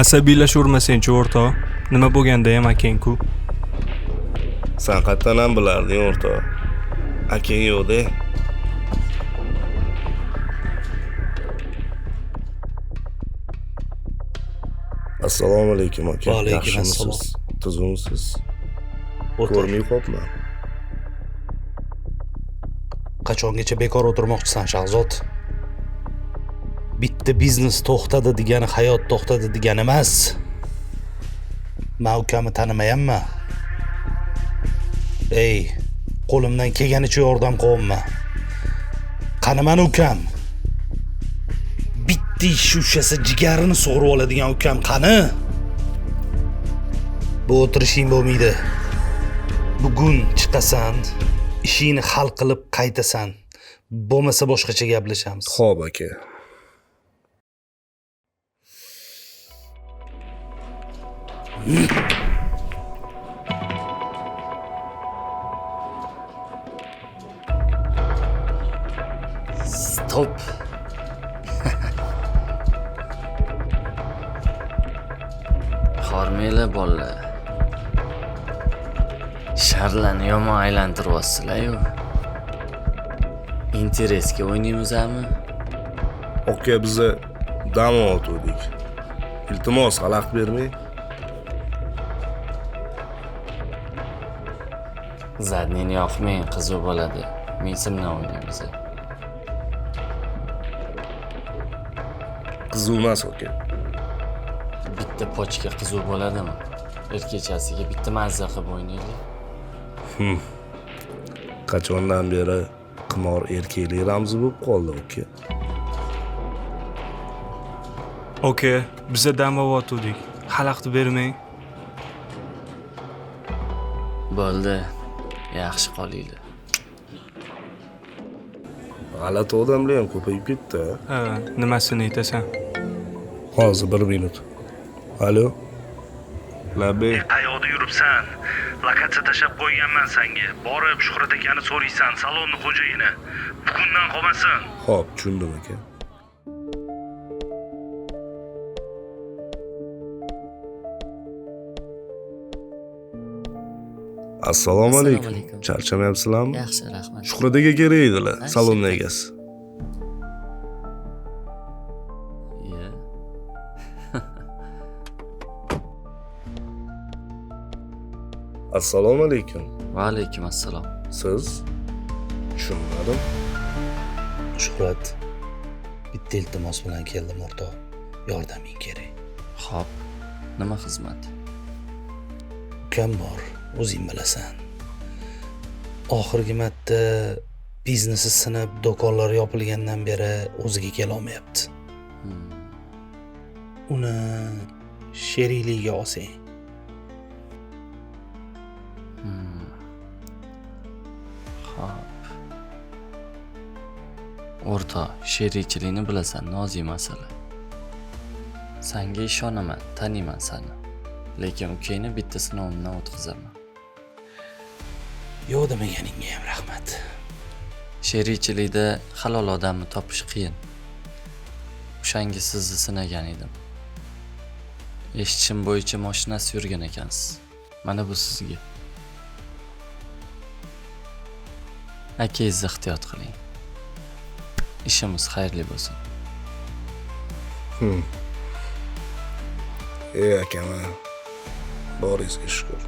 Asabiylashurmasang-chi o'rtoq. Nima bo'lganda ham akang-ku. Sen qayerdan ham bilarding o'rtoq? Akang yo'q-da. Assalomu alaykum aka. Va alaykum Yaxshimisiz? assalom. Tuzimsiz? O'tir. Ko'rmay qopman. Qachongacha bekor o'tirmoqchisan Shahzod? Bitta biznes to'xtadi degani hayot to'xtadi degani emas. Men ukamni tanimayapman. Ey, qo'limdan kelganicha yordam qilyapman. Qani men ukam? Bitta ish ushasa jigarini sug'urib oladigan ukam qani? Bu o'tirishing bo'lmaydi. Bugun chiqasan, ishingni hal qilib qaytasan. Bo'lmasa boshqacha gaplashamiz. Xo'p aka. Stop. Hormanglar bolalar. Sharlarni yomon aylantiryapsizlar-yu. Interesga o'ynaymizmi? Aka biza dam oldik. Iltimos xalaqit bermang. Zadnini yoqmang, qiziq bo'ladi. Men bilan o'ynaymiz. Qiziq emas aka. Bitta pochka qiziq bo'ladimi? Kechasiga bitta mazza qilib o'ynaylik. Qachondan beri qimor erkaklik ramzi bo'lib qoldi aka. Oka, biza dam oldik. Xalaqit bermang. Bo'ldi. Yaxshi qolinglar. G'alati odamlar ham ko'payib ketdi. Ha, nimasini aytasan? Hozir 1 minut. Alo. Labbay. Qayoqda yuribsan? Lokatsiya tashab qo'yganman senga. Borib Shuhrat akani so'raysan, salonni xo'jayini. Bugundan qolmasin. Xo'p, tushundim aka. Assalomu alaykum. Charchamayapsizlarmi? Yaxshi, rahmat. Shuhrat aka kerak edilar, salon egasi. Iya. Assalomu alaykum. Va alaykum assalom. Siz? Tushunmadim. Shuhrat, bitta iltimos bilan keldim o'rtoq. Yordaming kerak. Xo'p. Nima xizmat? Ukam bor, o'zing bilasan. Oxirgi marta biznesi sinib, do'konlar yopilgandan beri o'ziga kela olmayapti. Uni sherikligiga olsang. Xo'p. O'rta, sherikchilikni bilasan, nozik masala. Senga ishonaman, taniyman seni. Lekin ukangni bitta sinovimdan o'tkazaman. Yo'q demaganingga ham rahmat. Sherikchilikda halol odamni topish qiyin. O'shanga sizni sinagan edim. Eshitishim bo'yicha mashinasi yurgan ekansiz. Mana bu sizga. Akangizni ehtiyot qiling. Ishimiz xayrli bo'lsin. Ey akam, boringizga shukr.